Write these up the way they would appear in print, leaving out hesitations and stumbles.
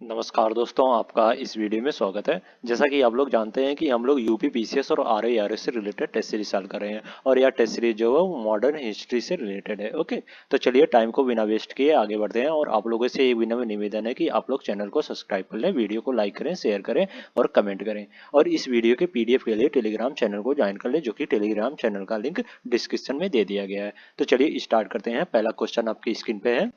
नमस्कार दोस्तों, आपका इस वीडियो में स्वागत है। जैसा कि आप लोग जानते हैं कि हम लोग यूपी पीसीएस और आरआईआरएस से रिलेटेड टेस्ट सीरीज सॉल्व कर रहे हैं और यह टेस्ट सीरीज जो है वो मॉडर्न हिस्ट्री से रिलेटेड है। ओके, तो चलिए टाइम को बिना वेस्ट किए आगे बढ़ते हैं और आप लोगों से एक विनम्र निवेदन है कि आप लोग चैनल को सब्सक्राइब कर लें, वीडियो को लाइक करें, शेयर करें और कमेंट करें। और इस वीडियो के पीडीएफ के लिए टेलीग्राम चैनल को ज्वाइन कर लें, जो कि टेलीग्राम चैनल का लिंक डिस्क्रिप्शन में दे दिया गया है। तो चलिए स्टार्ट करते हैं। पहला क्वेश्चन आपकी स्क्रीन पे है।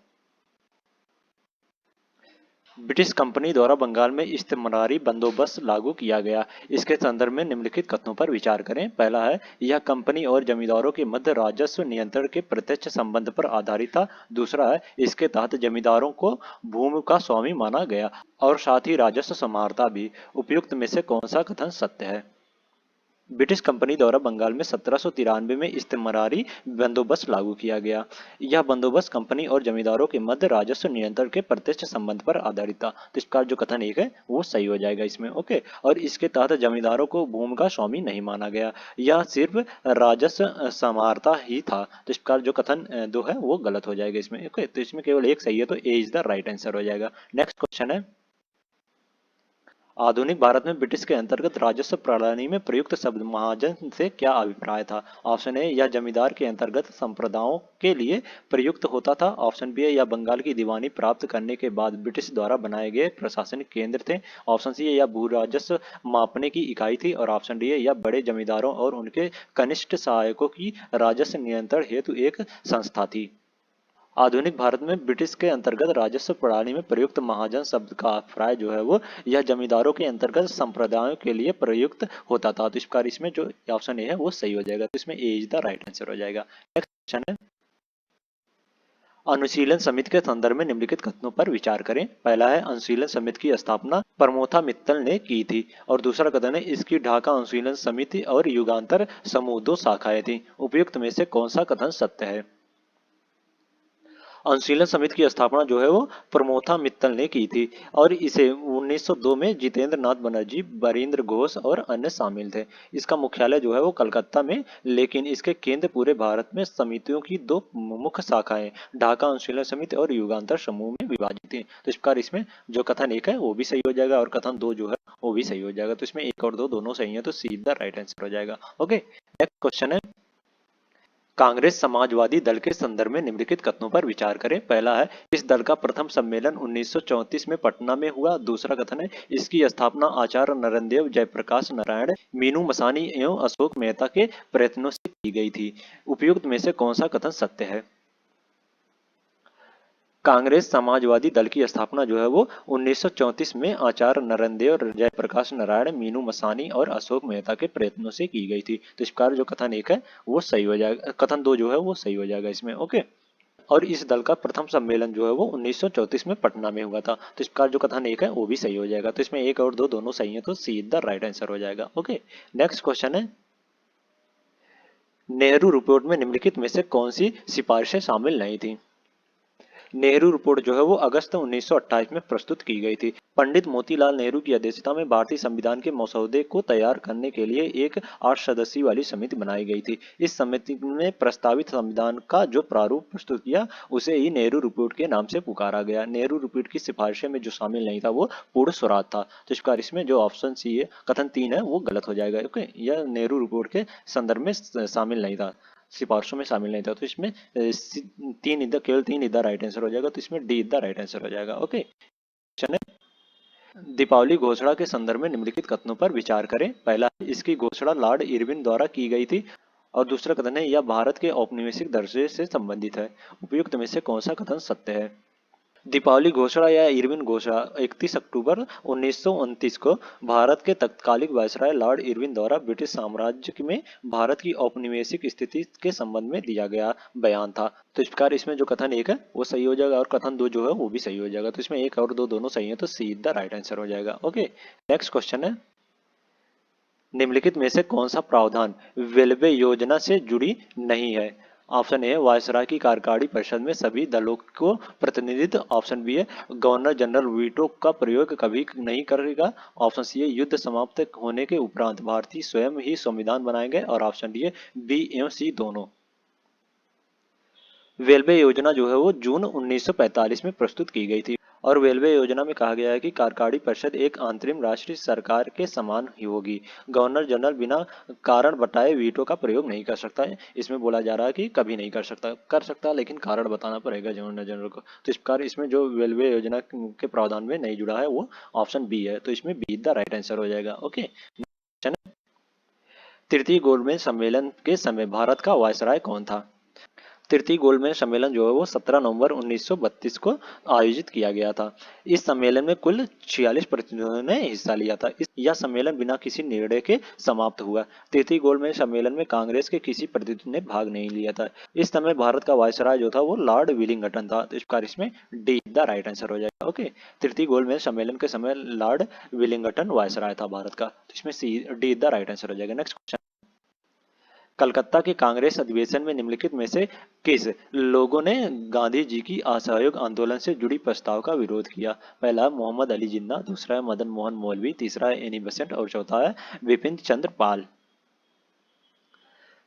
ब्रिटिश कंपनी द्वारा बंगाल में इस्तेमारी बंदोबस्त लागू किया गया। इसके संदर्भ में निम्नलिखित कथनों पर विचार करें। पहला है, यह कंपनी और जमींदारों के मध्य राजस्व नियंत्रण के प्रत्यक्ष संबंध पर आधारित था। दूसरा है, इसके तहत जमींदारों को भूमि का स्वामी माना गया और साथ ही राजस्व समाहर्ता भी। उपयुक्त में से कौन सा कथन सत्य है? ब्रिटिश कंपनी द्वारा बंगाल में 1793 में इस्तेमारी बंदोबस्त लागू किया गया। यह बंदोबस्त कंपनी और जमींदारों के मध्य राजस्व नियंत्रण के प्रत्यक्ष संबंध पर आधारित था। तो इसका जो कथन एक है वो सही हो जाएगा इसमें। ओके, और इसके तहत जमींदारों को भूमि का स्वामी नहीं माना गया। यह सिर्फ राजस्व समाहर्ता ही था। तो इसका जो कथन दो है वो गलत हो जाएगा इसमें। ओके, तो इसमें केवल एक सही है, तो ए इज द राइट आंसर हो जाएगा। नेक्स्ट क्वेश्चन है, आधुनिक भारत में ब्रिटिश के अंतर्गत राजस्व प्रणाली में प्रयुक्त शब्द महाजन से क्या अभिप्राय था? ऑप्शन ए, यह जमींदार के अंतर्गत संप्रदायों के लिए प्रयुक्त होता था। ऑप्शन बी है, यह बंगाल की दीवानी प्राप्त करने के बाद ब्रिटिश द्वारा बनाए गए प्रशासनिक केंद्र थे। ऑप्शन सी है, यह भू राजस्व मापने की इकाई थी। और ऑप्शन डी है, यह बड़े जमींदारों और उनके कनिष्ठ सहायकों की राजस्व नियंत्रण हेतु एक संस्था थी। आधुनिक भारत में ब्रिटिश के अंतर्गत राजस्व प्रणाली में प्रयुक्त महाजन शब्द का अभिप्राय जो है वो यह जमींदारों के अंतर्गत संप्रदायों के लिए प्रयुक्त होता था। तो इस प्रकार इसमें जो ऑप्शन ए है वो सही हो जाएगा। तो इसमें ए इज द राइट आंसर हो जाएगा। नेक्स्ट क्वेश्चन है, अनुशीलन समिति के संदर्भ में निम्नलिखित कथनों पर विचार करें। पहला है, अनुशीलन समिति की स्थापना प्रमोथा मित्तल ने की थी। और दूसरा कथन है, इसकी ढाका अनुशीलन समिति और युगांतर समूह दो शाखाएं थी। उपयुक्त में से कौन सा कथन सत्य है? अनुशीलन समिति की स्थापना जो है वो प्रमोथा मित्तल ने की थी और इसे 1902 में जितेंद्र नाथ बनर्जी, बरिंद्र घोष और अन्य शामिल थे। इसका मुख्यालय जो है वो कलकत्ता में, लेकिन इसके केंद्र पूरे भारत में समितियों की दो मुख्य शाखाएं ढाका अनुशीलन समिति और युगांतर समूह में विभाजित थी। तो इस प्रकार इसमें जो कथन एक है वो भी सही हो जाएगा और कथन दो जो है वो भी सही हो जाएगा। तो इसमें एक और दो दोनों सही है, तो सीधा राइट आंसर हो जाएगा। ओके, नेक्स्ट क्वेश्चन है, कांग्रेस समाजवादी दल के संदर्भ में निम्नलिखित कथनों पर विचार करें। पहला है, इस दल का प्रथम सम्मेलन 1934 में पटना में हुआ। दूसरा कथन है, इसकी स्थापना आचार्य नरेंद्र जयप्रकाश नारायण, मीनू मसानी एवं अशोक मेहता के प्रयत्नों से की गई थी। उपयुक्त में से कौन सा कथन सत्य है? कांग्रेस समाजवादी दल की स्थापना जो है वो 1934 में आचार्य नरेंद्र जयप्रकाश नारायण, मीनू मसानी और अशोक मेहता के प्रयत्नों से की गई थी। तो इस प्रकार जो कथन एक है वो सही हो जाएगा, कथन दो जो है वो सही हो जाएगा इसमें। ओके, और इस दल का प्रथम सम्मेलन जो है वो 1934 में पटना में हुआ था। तो इस प्रकार जो कथन एक है वो भी सही हो जाएगा। तो इसमें एक और दो दोनों सही है, तो सीधा राइट आंसर हो जाएगा। ओके, नेक्स्ट क्वेश्चन है, नेहरू रिपोर्ट में निम्नलिखित में से कौन सी सिफारिशें शामिल नहीं थी? नेहरू रिपोर्ट जो है वो अगस्त 1928 में प्रस्तुत की गई थी। पंडित मोतीलाल नेहरू की अध्यक्षता में भारतीय संविधान के मसौदे को तैयार करने के लिए एक 8 सदस्यीय वाली समिति बनाई गई थी। इस समिति ने प्रस्तावित संविधान का जो प्रारूप प्रस्तुत किया उसे ही नेहरू रिपोर्ट के नाम से पुकारा गया। नेहरू रिपोर्ट की सिफारिशें में जो शामिल नहीं था वो पूर्ण स्वराज था। तो इस प्रकार इसमें जो ऑप्शन सी है कथन तीन है वो गलत हो जाएगा। ओके, यह नेहरू रिपोर्ट के संदर्भ में शामिल नहीं था, सिफारिशों में शामिल नहीं था। तो इसमें तीन इधर केवल तीन इधर राइट आंसर हो जाएगा। तो इसमें डी इधर राइट आंसर हो जाएगा। ओके, क्वेश्चन है, दीपावली घोषणा के संदर्भ में निम्नलिखित कथनों पर विचार करें। पहला, इसकी घोषणा लॉर्ड इरविन द्वारा की गई थी। और दूसरा कथन है, यह भारत के औपनिवेशिक दर्जे से संबंधित है। उपयुक्त में से कौन सा कथन सत्य है? दीपावली घोषणा या इरविन घोषणा 31 अक्टूबर 1929 को भारत के तत्कालिक वायसराय लॉर्ड इरविन द्वारा ब्रिटिश साम्राज्य में भारत की औपनिवेशिक स्थिति के संबंध में दिया गया बयान था। तो इस प्रकार इसमें जो कथन एक है वो सही हो जाएगा और कथन दो जो है वो भी सही हो जाएगा। तो इसमें एक और दो दोनों सही है, तो सीधा राइट आंसर हो जाएगा। ओके, नेक्स्ट क्वेश्चन है, निम्नलिखित में से कौन सा प्रावधान रेलवे योजना से जुड़ी नहीं है? ऑप्शन ए है, वायसराय की कार्यकारी परिषद में सभी दलों को प्रतिनिधित्व। ऑप्शन बी है, गवर्नर जनरल वीटो का प्रयोग कभी नहीं करेगा। ऑप्शन सी है, युद्ध समाप्त होने के उपरांत भारतीय स्वयं ही संविधान बनाएंगे। और ऑप्शन डी है, बी एवं सी दोनों। रेलवे योजना जो है वो जून 1945 में प्रस्तुत की गई थी। और रेलवे योजना में कहा गया है कि कार्यकारी परिषद एक अंतरिम राष्ट्रीय सरकार के समान ही होगी। गवर्नर जनरल बिना कारण बताए वीटो का प्रयोग नहीं कर सकता है। इसमें बोला जा रहा है कि कभी नहीं कर सकता लेकिन कारण बताना पड़ेगा गवर्नर जनरल को। तो इस प्रकार इसमें जो रेलवे योजना के प्रावधान में नहीं जुड़ा है वो ऑप्शन बी है, तो इसमें बी द राइट आंसर हो जाएगा। ओके, तृतीय गोलमेज सम्मेलन के समय भारत का वायसराय कौन था? तृतीय गोलमेज सम्मेलन जो है वो 17 नवंबर 1932 को आयोजित किया गया था। इस सम्मेलन में कुल 46 प्रतिनिधियों ने हिस्सा लिया था। यह सम्मेलन बिना किसी निर्णय के समाप्त हुआ। तृतीय गोलमेज सम्मेलन में कांग्रेस के किसी प्रतिनिधि ने भाग नहीं लिया था। इस समय भारत का वायसराय जो था वो लॉर्ड विलिंगटन था। तो इस प्रकार इसमें डी द राइट आंसर हो जाएगा। ओके, तृतीय गोलमेज सम्मेलन के समय लॉर्ड विलिंगटन वायसराय था भारत का। तो इसमें C D the right answer हो जाएगा। नेक्स्ट क्वेश्चन, कलकत्ता के कांग्रेस अधिवेशन में निम्नलिखित में से किस लोगों ने गांधी जी की असहयोग आंदोलन से जुड़ी प्रस्ताव का विरोध किया? पहला मोहम्मद अली जिन्ना, दूसरा है मदन मोहन मौलवी, तीसरा है एनी बेसेंट और चौथा है विपिन चंद्र पाल।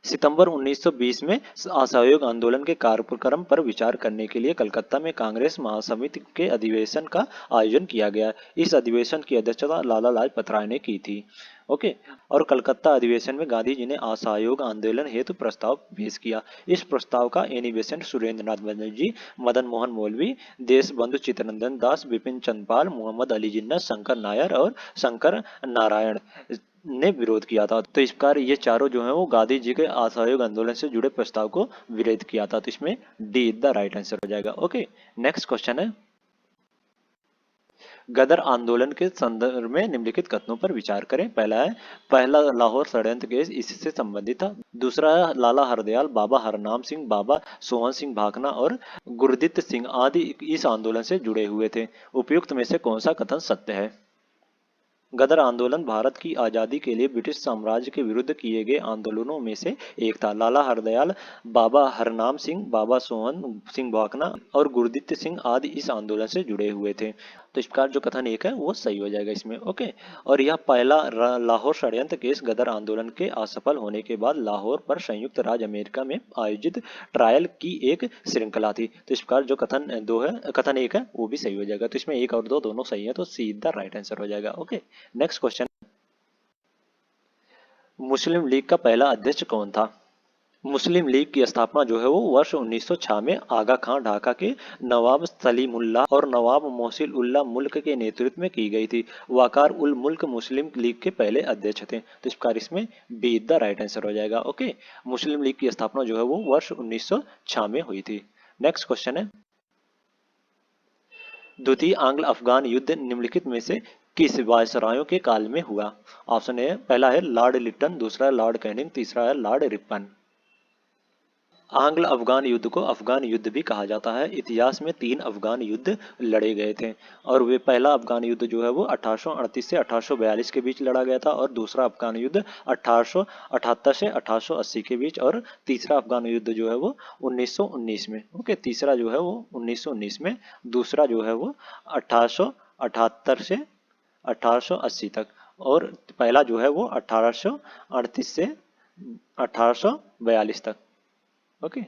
सितंबर 1920 में असहयोग आंदोलन के कार्यक्रम पर विचार करने के लिए कलकत्ता में कांग्रेस महासमिति के अधिवेशन का आयोजन किया गया। इस अधिवेशन की अध्यक्षता लाला लाजपत राय ने की थी। ओके, और कलकत्ता अधिवेशन में गांधी जी ने असहयोग आंदोलन हेतु प्रस्ताव पेश किया। इस प्रस्ताव का एनी बेसेंट, सुरेंद्र नाथ बनर्जी, मदन मोहन मौलवी, देशबंधु चित्तरंजन दास, विपिन चंद्र पाल, मोहम्मद अली जिन्ना, शंकर नायर और शंकर नारायण ने विरोध किया था। तो इस प्रकार ये चारों जो है वो गांधी जी के असहयोग आंदोलन से जुड़े प्रस्ताव को विरोध किया था। तो इसमें डी द राइट आंसर हो जाएगा। ओके, नेक्स्ट क्वेश्चन है, गदर आंदोलन के संदर्भ में निम्नलिखित कथनों पर विचार करें। पहला है, पहला लाहौर षड्यंत्र केस इससे संबंधित था। दूसरा है, लाला हरदयाल, बाबा हरनाम सिंह, बाबा सोहन सिंह भाकना और गुरदित्त सिंह आदि इस आंदोलन से जुड़े हुए थे। उपयुक्त में से कौन सा कथन सत्य है? गदर आंदोलन भारत की आजादी के लिए ब्रिटिश साम्राज्य के विरुद्ध किए गए आंदोलनों में से एक था। लाला हरदयाल, बाबा हरनाम सिंह, बाबा सोहन सिंह भाकना और गुरदित्त सिंह आदि इस आंदोलन से जुड़े हुए थे। तो इस प्रकार जो कथन एक है वो सही हो जाएगा इसमें। ओके, और यह पहला लाहौर षड्यंत्र केस गदर आंदोलन के असफल होने के बाद लाहौर पर संयुक्त राज्य अमेरिका में आयोजित ट्रायल की एक श्रृंखला थी। तो इस प्रकार जो कथन दो है, कथन एक है वो भी सही हो जाएगा। तो इसमें एक और दो दोनों सही है, तो सीधा राइट आंसर हो जाएगा। ओके, नेक्स्ट क्वेश्चन, मुस्लिम लीग का पहला अध्यक्ष कौन था? मुस्लिम लीग की स्थापना जो है वो वर्ष 1906 में आगा खां ढाका के नवाब सलीमुल्लाह और नवाब मोहसिन उल्लाह मुल्क के नेतृत्व में की गई थी। वकार उल मुल्क मुस्लिम लीग के पहले अध्यक्ष थे। तो इस प्रकार इसमें बी द राइट आंसर हो जाएगा। ओके, मुस्लिम लीग की स्थापना जो है वो वर्ष 1906 में हुई थी। नेक्स्ट क्वेश्चन है, द्वितीय आंग्ल अफगान युद्ध निम्नलिखित में से किस वायसरायों के काल में हुआ? ऑप्शन ए, पहला है लॉर्ड लिटन, दूसरा है लॉर्ड कैनिंग, तीसरा है लॉर्ड रिपन। आंग्ल अफगान युद्ध को अफगान युद्ध भी कहा जाता है। इतिहास में 3 अफगान युद्ध लड़े गए थे और वे पहला अफगान युद्ध जो है वो 1838 से 1842 के बीच लड़ा गया था और दूसरा अफगान युद्ध 1878 से 1880 के बीच और तीसरा अफगान युद्ध जो है वो 1919 में। ओके, तीसरा जो है वो 1919 में, दूसरा जो है वो 1878 से 1880 तक और पहला जो है वो 1838 से 1842 तक। ओके,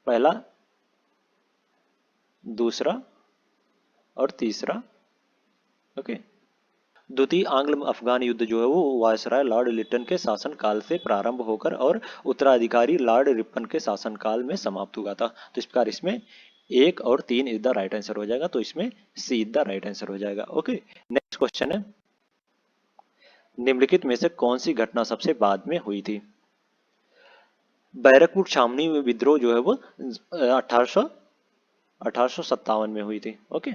पहला, दूसरा और तीसरा। ओके, द्वितीय आंग्ल अफगान युद्ध जो है वो वायसराय लॉर्ड लिटन के शासन काल से प्रारंभ होकर और उत्तराधिकारी लॉर्ड रिपन के शासन काल में समाप्त हुआ था। तो इस प्रकार इसमें 1 और 3 इज द राइट आंसर हो जाएगा। तो इसमें सी द राइट आंसर हो जाएगा। ओके, नेक्स्ट क्वेश्चन है, निम्नलिखित में से कौन सी घटना सबसे बाद में हुई थी? बैरकपुर छावनी में विद्रोह जो है वो 1857 में हुई थी। ओके,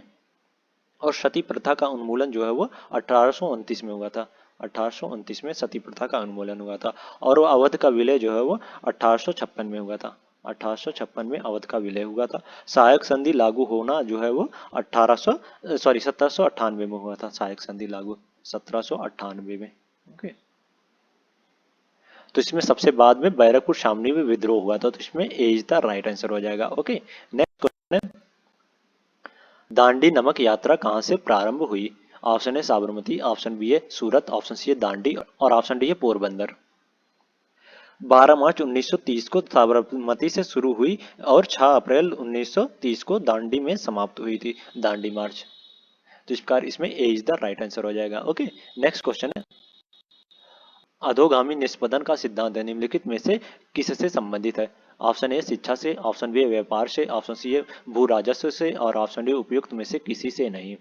और सती प्रथा का उन्मूलन जो है वो 1829 में हुआ था। 1829 में सती प्रथा का उन्मूलन हुआ था और अवध का विलय जो है वो 1856 में हुआ था। 1856 में अवध का विलय हुआ था। सहायक संधि लागू होना जो है वो 1798 में हुआ था। सहायक संधि लागू 1798 में। ओके, तो इसमें सबसे बाद में बैरकपुर छावनी में विद्रोह हुआ था। तो इसमें ए इज द राइट आंसर हो जाएगा। ओके, नेक्स्ट क्वेश्चन है, दांडी नमक यात्रा कहां से प्रारंभ हुई? Option A Sabarmati, option B है सूरत, ऑप्शन सी है दांडी और ऑप्शन डी है पोरबंदर। 12 मार्च 1930 को साबरमती से शुरू हुई और 6 अप्रैल 1930 को दांडी में समाप्त हुई थी, दांडी मार्च। तो इस प्रकार इसमें ए इज द राइट आंसर हो जाएगा। ओके, नेक्स्ट क्वेश्चन है, अधोगामी निष्पदन का सिद्धांत निम्नलिखित में से किससे संबंधित है? ऑप्शन ए शिक्षा से, ऑप्शन बी व्यापार से, ऑप्शन सी है भू राजस्व से और ऑप्शन डी उपयुक्त में से किसी से नहीं।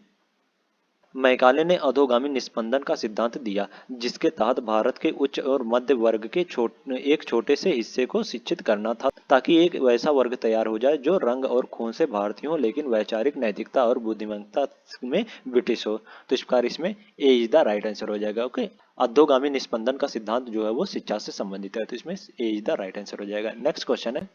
मैकाले ने अधोगामी निस्पंदन का सिद्धांत दिया, जिसके तहत भारत के उच्च और मध्य वर्ग के एक छोटे से हिस्से को शिक्षित करना था, ताकि एक वैसा वर्ग तैयार हो जाए जो रंग और खून से भारतीय हो लेकिन वैचारिक नैतिकता और बुद्धिमत्ता में ब्रिटिश हो। तो इस प्रकार इसमें ए इज द राइट आंसर हो जाएगा। ओके, अधोगामी निस्पंदन का सिद्धांत जो है वो शिक्षा से संबंधित है, तो इसमें ए इज द राइट आंसर हो जाएगा। नेक्स्ट क्वेश्चन है,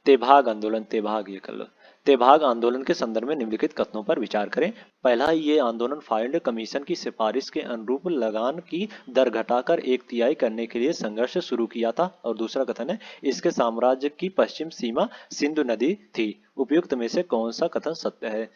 तेभाग आंदोलन, तेभाग ये कर लो। तेभाग आंदोलन के संदर्भ में निम्नलिखित कथनों पर विचार करें। पहला, ये आंदोलन फाइल्ड कमीशन की सिफारिश के अनुरूप लगान की दर घटाकर 1/3 करने के लिए संघर्ष शुरू किया था। और दूसरा कथन है, इसके साम्राज्य की पश्चिम सीमा सिंधु नदी थी। उपयुक्त में से कौन सा कथन सत्य है?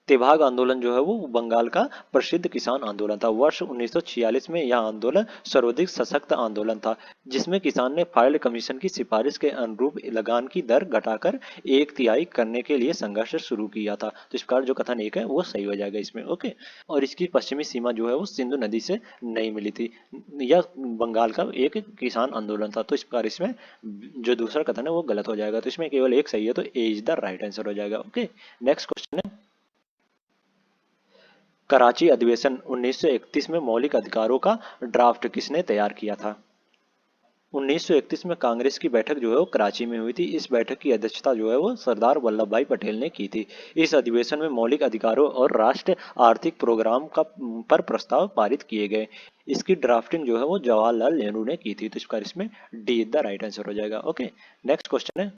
तेभाग आंदोलन जो है वो बंगाल का प्रसिद्ध किसान आंदोलन था। वर्ष 1946 में यह आंदोलन सर्वाधिक सशक्त आंदोलन था, जिसमें किसान ने फाइल्ड कमीशन की सिफारिश के अनुरूप लगान की दर घटाकर 1/3 करने के लिए संघर्ष शुरू किया था। तो इस प्रकार जो कथन एक है वो सही हो जाएगा इसमें। ओके, और इसकी पश्चिमी सीमा जो है वो सिंधु नदी से नहीं मिली थी। यह बंगाल का एक किसान आंदोलन था। तो इस प्रकार इसमें जो दूसरा कथन है वो गलत हो जाएगा। तो इसमें केवल एक सही है, तो ए इज द राइट आंसर हो जाएगा। ओके, नेक्स्ट क्वेश्चन है, कराची अधिवेशन 1931 में मौलिक अधिकारों का ड्राफ्ट किसने तैयार किया था? 1931 में कांग्रेस की बैठक जो है वो कराची में हुई थी। इस बैठक की अध्यक्षता जो है वो सरदार वल्लभ भाई पटेल ने की थी। इस अधिवेशन में मौलिक अधिकारों और राष्ट्र आर्थिक प्रोग्राम का पर प्रस्ताव पारित किए गए। इसकी ड्राफ्टिंग जो है वो जवाहरलाल नेहरू ने की थी। तो इस प्रकार इसमें डी द राइट आंसर हो जाएगा। ओके, नेक्स्ट क्वेश्चन है,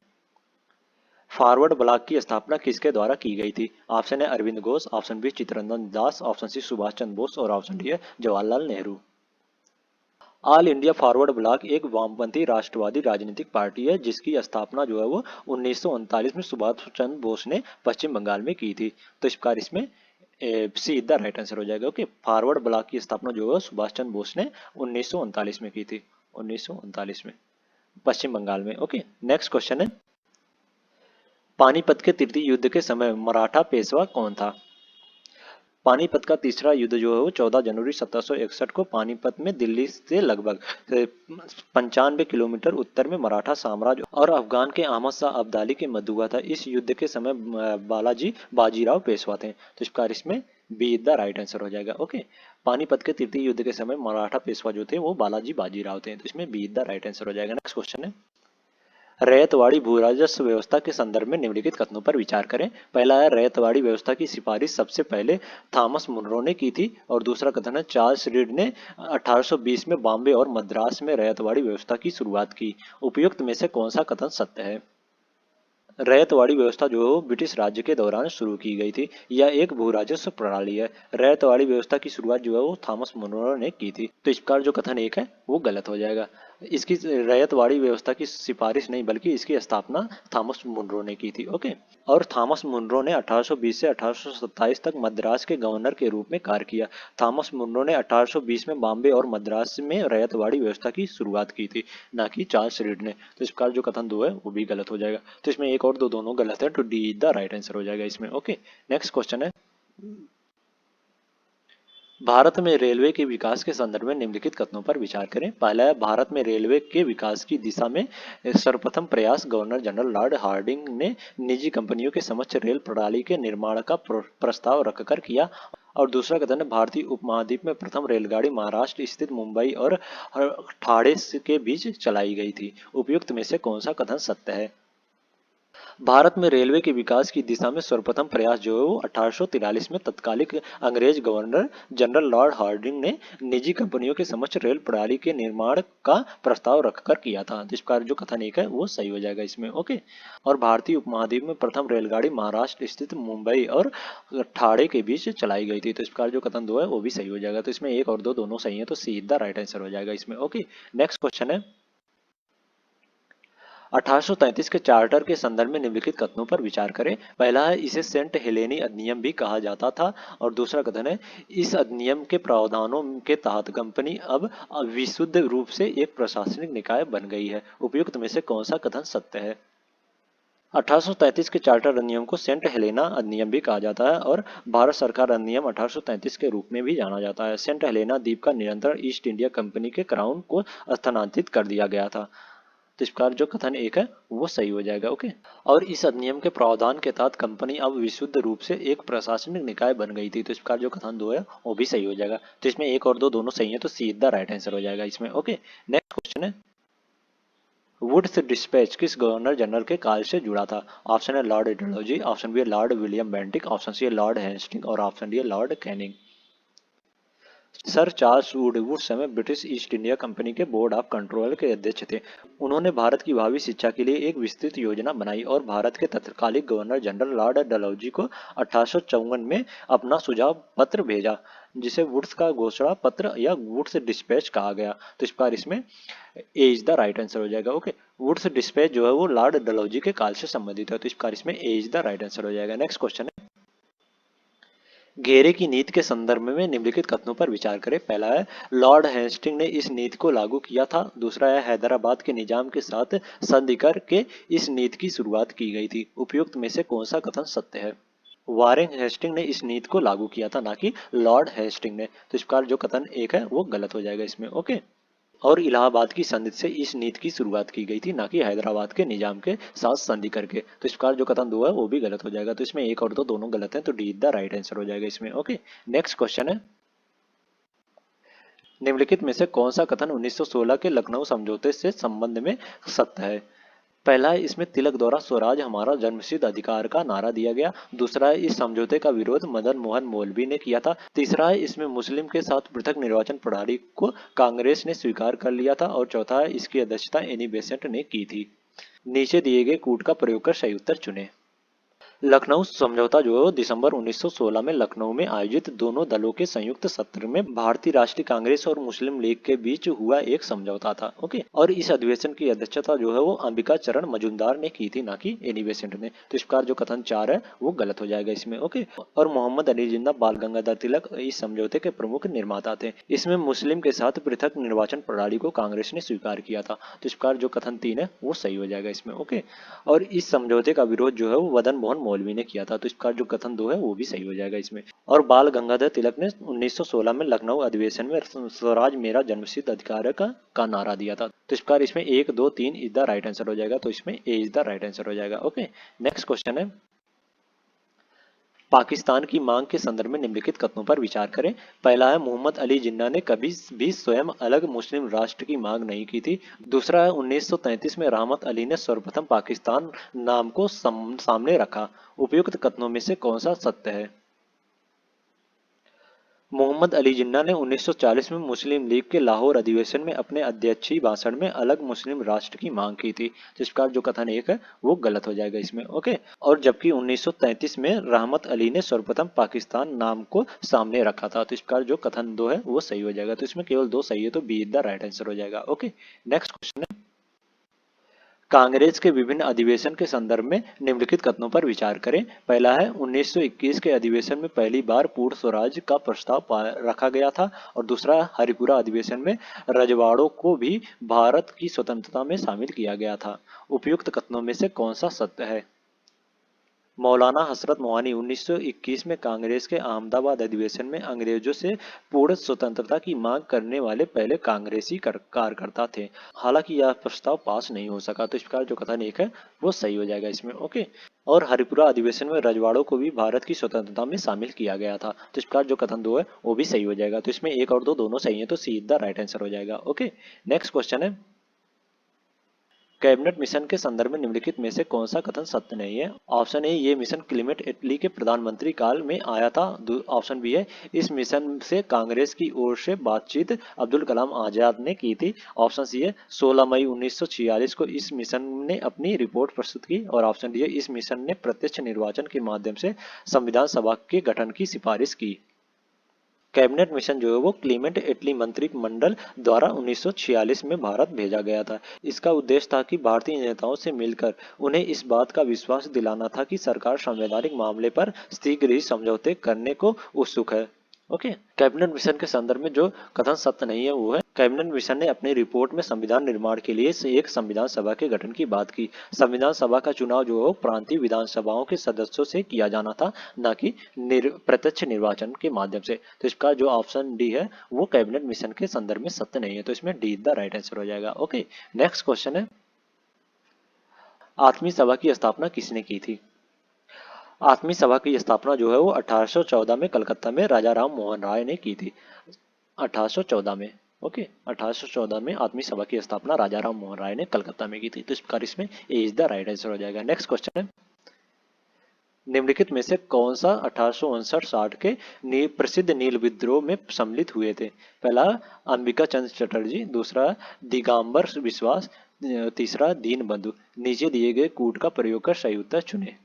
फॉरवर्ड ब्लॉक की स्थापना किसके द्वारा की गई थी? ऑप्शन है Arvind Ghosh, option B Chittaranjan Das, option C Subhash Chandra Bose और ऑप्शन डी है Jawaharlal Nehru. All India forward block एक वामपंथी राष्ट्रवादी राजनीतिक पार्टी है, जिसकी स्थापना जो है वो 1939 में सुभाष चंद्र बोस ने पश्चिम बंगाल में की थी। तो इस प्रकार इसमें सी द राइट आंसर हो जाएगा। ओके, फॉरवर्ड ब्लॉक की स्थापना जो है सुभाष चंद्र बोस ने 1939 में की थी, 1939 में पश्चिम बंगाल में। ओके, नेक्स्ट क्वेश्चन है, पानीपत के तृतीय युद्ध के समय मराठा पेशवा कौन था? पानीपत का तीसरा युद्ध जो है वो 14 जनवरी 1761 को पानीपत में दिल्ली से लगभग 95 किलोमीटर उत्तर में मराठा साम्राज्य और अफगान के अहमद शाह अब्दाली के मध्य हुआ था। इस युद्ध के समय बालाजी बाजीराव पेशवा थे। तो इस प्रकार इसमें बी द राइट आंसर हो जाएगा। ओके, पानीपत के तृतीय युद्ध के समय मराठा पेशवा जो थे वो बालाजी बाजीराव थे। तो इसमें बी द राइट आंसर हो जाएगा। नेक्स्ट क्वेश्चन है, रैयतवाड़ी भूराजस्व व्यवस्था के संदर्भ में निम्नलिखित कथनों पर विचार करें। पहला है, रैयतवाड़ी व्यवस्था की सिफारिश सबसे पहले थॉमस मुनरो ने की थी। और दूसरा कथन है, चार्ल्स रीड ने 1820 में बॉम्बे और मद्रास में रैयतवाड़ी व्यवस्था की शुरुआत की। उपयुक्त में से कौन सा कथन सत्य है? रैयतवाड़ी व्यवस्था जो है वो ब्रिटिश राज्य के दौरान शुरू की गई थी। यह एक भू राजस्व प्रणाली है। रैयतवाड़ी व्यवस्था की शुरुआत जो है वो थॉमस मुनरो ने की थी। तो इस प्रकार जो कथन एक है वो गलत हो जाएगा। इसकी रैयतवाड़ी व्यवस्था की सिफारिश नहीं बल्कि इसकी स्थापना थॉमस मुनरो ने की थी। ओके, और थॉमस मुनरो ने 1820 से 1827 तक मद्रास के गवर्नर के रूप में कार्य किया। थॉमस मुनरो ने 1820 में बॉम्बे और मद्रास में रैयतवाड़ी व्यवस्था की शुरुआत की थी, ना कि चार्ल्स रीड ने। तो इस प्रकार जो कथन दो है वो भी गलत हो जाएगा। तो इसमें एक और दो दोनों गलत है, तो डी द राइट आंसर हो जाएगा इसमें। ओके, नेक्स्ट क्वेश्चन है, भारत में रेलवे के विकास के संदर्भ में निम्नलिखित कथनों पर विचार करें। पहला है, भारत में रेलवे के विकास की दिशा में सर्वप्रथम प्रयास गवर्नर जनरल लॉर्ड हार्डिंग ने निजी कंपनियों के समक्ष रेल प्रणाली के निर्माण का प्रस्ताव रखकर किया। और दूसरा कथन है, भारतीय उपमहाद्वीप में प्रथम रेलगाड़ी महाराष्ट्र स्थित मुंबई और ठाणे के बीच चलाई गई थी। उपयुक्त में से कौन सा कथन सत्य है? भारत में रेलवे के विकास की दिशा में सर्वप्रथम प्रयास जो है वो 1843 में तत्कालिक अंग्रेज गवर्नर जनरल लॉर्ड हार्डिंग ने निजी कंपनियों के समक्ष रेल प्रणाली के निर्माण का प्रस्ताव रखकर किया था। जिस प्रकार जो कथन एक है वो सही हो जाएगा इसमें। ओके, और भारतीय उपमहाद्वीप में प्रथम रेलगाड़ी महाराष्ट्र स्थित मुंबई और ठाणे के बीच चलाई गई थी। तो इस प्रकार जो कथन दो है वो भी सही हो जाएगा। तो इसमें एक और दो दोनों सही है, तो सीधा राइट आंसर हो जाएगा इसमें। ओके, नेक्स्ट क्वेश्चन है, 1833 के चार्टर के संदर्भ में निम्नलिखित कथनों पर विचार करें। पहला है, इसे सेंट हेलेनी अधिनियम भी कहा जाता था। और दूसरा कथन है, इस अधिनियम के प्रावधानों के तहत कंपनी अब विशुद्ध रूप से एक प्रशासनिक निकाय बन गई है। उपयुक्त में से कौन सा कथन सत्य है? 1833 के चार्टर अधिनियम को सेंट हेलेना अधिनियम भी कहा जाता है और भारत सरकार अधिनियम 1833 के रूप में भी जाना जाता है। सेंट हेलेना द्वीप का नियंत्रण ईस्ट इंडिया कंपनी के क्राउन को स्थानांतरित कर दिया गया था। तो इस प्रकार जो कथन एक है वो सही हो जाएगा। ओके। और इस अधिनियम के प्रावधान के तहत कंपनी अब विशुद्ध रूप से एक प्रशासनिक निकाय बन गई थी। तो इस प्रकार जो कथन दो है वो भी सही हो जाएगा। तो इसमें एक और दो दोनों सही है, तो सीधा राइट आंसर हो जाएगा इसमें। ओके। नेक्स्ट क्वेश्चन है, वुड्स डिस्पैच किस गवर्नर जनरल के काल से जुड़ा था? ऑप्शन है लॉर्ड डलहौजी, ऑप्शन बी है Lord William Bentinck, option C है लॉर्ड हेस्टिंग और ऑप्शन डी है Lord Canning. Sir Charles Wood उस समय ब्रिटिश ईस्ट इंडिया कंपनी के बोर्ड ऑफ कंट्रोल के अध्यक्ष थे। उन्होंने भारत की भावी शिक्षा के लिए एक विस्तृत योजना बनाई और भारत के तत्कालीन गवर्नर जनरल लॉर्ड डलहौजी को 1854 में अपना सुझाव पत्र भेजा, जिसे वुड्स का घोषणा पत्र या वुड्स डिस्पैच कहा गया। तो इस प्रकार इसमें ए इज द राइट आंसर हो जाएगा। ओके। वुड्स डिस्पैच जो है वो लॉर्ड डलहौजी के काल से संबंधित है। तो इस प्रकार इसमें ए इज द राइट आंसर हो जाएगा। नेक्स्ट क्वेश्चन है, घेरे की नीति के संदर्भ में निम्नलिखित कथनों पर विचार करें। पहला है, लॉर्ड हेस्टिंग ने इस नीति को लागू किया था। दूसरा है, हैदराबाद के निजाम के साथ संधि करके इस नीति की शुरुआत की गई थी। उपयुक्त में से कौन सा कथन सत्य है? वारेन हेस्टिंग ने इस नीति को लागू किया था, ना कि लॉर्ड हेस्टिंग ने। तो इस प्रकार जो कथन एक है वो गलत हो जाएगा इसमें। ओके। और इलाहाबाद की संधि से इस नीति की शुरुआत की गई थी, ना कि हैदराबाद के निजाम के साथ संधि करके। तो इस प्रकार जो कथन दो है वो भी गलत हो जाएगा। तो इसमें एक और दो दोनों गलत हैं, तो डी द राइट आंसर हो जाएगा इसमें। ओके। नेक्स्ट क्वेश्चन है, निम्नलिखित में से कौन सा कथन 1916 के लखनऊ समझौते से संबंध में सत्य है? पहला है, इसमें तिलक द्वारा स्वराज हमारा जन्मसिद्ध अधिकार का नारा दिया गया। दूसरा है, इस समझौते का विरोध मदन मोहन मौलवी ने किया था। तीसरा है, इसमें मुस्लिम के साथ पृथक निर्वाचन प्रणाली को कांग्रेस ने स्वीकार कर लिया था। और चौथा है, इसकी अध्यक्षता एनी बेसेंट ने की थी। नीचे दिए गए कूट का प्रयोग कर सही उत्तर चुने। लखनऊ समझौता जो है वो दिसंबर 1916 में लखनऊ में आयोजित दोनों दलों के संयुक्त सत्र में भारतीय राष्ट्रीय कांग्रेस और मुस्लिम लीग के बीच हुआ एक समझौता था। ओके। और इस अधिवेशन की अध्यक्षता जो है वो अंबिका चरण मजूमदार ने की थी, ना कि एनी बेसेंट ने। तो इस प्रकार जो कथन 4 है वो गलत हो जाएगा इसमें। ओके। और मोहम्मद अली जिन्ना बाल गंगाधर तिलक इस समझौते के प्रमुख निर्माता थे। इसमें मुस्लिम के साथ पृथक निर्वाचन प्रणाली को कांग्रेस ने स्वीकार किया था। तो इस प्रकार जो कथन 3 है वो सही हो जाएगा इसमें। ओके। और इस समझौते का विरोध जो है वो मदन मोहन मौलवी ने किया था। तो इसका जो कथन 2 है वो भी सही हो जाएगा इसमें। और बाल गंगाधर तिलक ने 1916 में लखनऊ अधिवेशन में स्वराज मेरा जन्मसिद्ध अधिकार है का नारा दिया था। तो इस प्रकार इसमें 1 2 3 इज द राइट आंसर हो जाएगा। तो इसमें ए इज द राइट आंसर हो जाएगा। ओके। नेक्स्ट क्वेश्चन है, पाकिस्तान की मांग के संदर्भ में निम्नलिखित कथनों पर विचार करें। पहला है, मोहम्मद अली जिन्ना ने कभी भी स्वयं अलग मुस्लिम राष्ट्र की मांग नहीं की थी। दूसरा है, 1933 में रहमत अली ने सर्वप्रथम पाकिस्तान नाम को सामने रखा। उपयुक्त कथनों में से कौन सा सत्य है? मोहम्मद अली जिन्ना ने 1940 में मुस्लिम लीग के लाहौर अधिवेशन में अपने अध्यक्षीय भाषण में अलग मुस्लिम राष्ट्र की मांग की थी। जिस प्रकार जो कथन एक है वो गलत हो जाएगा इसमें। ओके। और जबकि 1933 में रहमत अली ने सर्वप्रथम पाकिस्तान नाम को सामने रखा था। तो इस प्रकार जो कथन 2 है वो सही हो जाएगा। तो इसमें केवल 2 सही है, तो बी द राइट आंसर हो जाएगा। ओके। नेक्स्ट क्वेश्चन है, कांग्रेस के विभिन्न अधिवेशन के संदर्भ में निम्नलिखित कथनों पर विचार करें। पहला है, 1921 के अधिवेशन में पहली बार पूर्ण स्वराज का प्रस्ताव रखा गया था। और दूसरा, हरिपुरा अधिवेशन में रजवाड़ों को भी भारत की स्वतंत्रता में शामिल किया गया था। उपयुक्त कथनों में से कौन सा सत्य है? मौलाना हसरत मोहानी 1921 में कांग्रेस के अहमदाबाद अधिवेशन में अंग्रेजों से पूर्ण स्वतंत्रता की मांग करने वाले पहले कांग्रेसी कार्यकर्ता थे। हालांकि यह प्रस्ताव पास नहीं हो सका। तो इस प्रकार जो कथन एक है वो सही हो जाएगा इसमें। ओके। और हरिपुरा अधिवेशन में रजवाड़ों को भी भारत की स्वतंत्रता में शामिल किया गया था। तो इस प्रकार जो कथन 2 है वो भी सही हो जाएगा। तो इसमें 1 और 2 दोनों सही है, तो सी द राइट आंसर हो जाएगा। ओके। नेक्स्ट क्वेश्चन है, कैबिनेट मिशन के संदर्भ में निम्नलिखित में से कौन सा कथन सत्य नहीं है? ऑप्शन ए, ये मिशन क्लीमेट एटली के प्रधानमंत्री काल में आया था। ऑप्शन बी है, इस मिशन से कांग्रेस की ओर से बातचीत अब्दुल कलाम आजाद ने की थी। ऑप्शन सी है, 16 मई 1946 को इस मिशन ने अपनी रिपोर्ट प्रस्तुत की। और ऑप्शन डी है, इस मिशन ने प्रत्यक्ष निर्वाचन के माध्यम से संविधान सभा के गठन की सिफारिश की। कैबिनेट मिशन जो है वो क्लीमेंट एटली मंत्रिमंडल द्वारा 1946 में भारत भेजा गया था। इसका उद्देश्य था कि भारतीय नेताओं से मिलकर उन्हें इस बात का विश्वास दिलाना था कि सरकार संवैधानिक मामले पर शीघ्र ही समझौते करने को उत्सुक है। ओके, कैबिनेट मिशन के संदर्भ में जो कथन सत्य नहीं है वो है, कैबिनेट मिशन ने अपनी रिपोर्ट में संविधान निर्माण के लिए से एक संविधान सभा के गठन की बात की। संविधान सभा का चुनाव जो है वो प्रांतीय विधानसभाओं के सदस्यों से किया जाना था, न कि प्रत्यक्ष निर्वाचन के माध्यम से। तो इसका जो ऑप्शन डी है वो कैबिनेट मिशन के संदर्भ में सत्य नहीं है, तो इसमें डी द राइट आंसर हो जाएगा। ओके, नेक्स्ट क्वेश्चन है, आठवीं सभा की स्थापना किसने की थी? आठवीं सभा की स्थापना जो है वो 1814 में कलकत्ता में राजा राम मोहन राय ने की थी। 1814 में, ओके, 1814 में आठवीं सभा की स्थापना राजा राम मोहन राय ने कलकत्ता में की थी। तो इस प्रकार इसमें ए इज द राइट आंसर हो जाएगा। नेक्स्ट क्वेश्चन है, निम्नलिखित में से कौन सा 1859-60 के प्रसिद्ध नील विद्रोह में सम्मिलित हुए थे? पहला अंबिका चंद्र चटर्जी, दूसरा दिगंबर विश्वास, तीसरा दीनबंधु। नीचे दिए गए कूट का प्रयोग कर सही उत्तर चुने।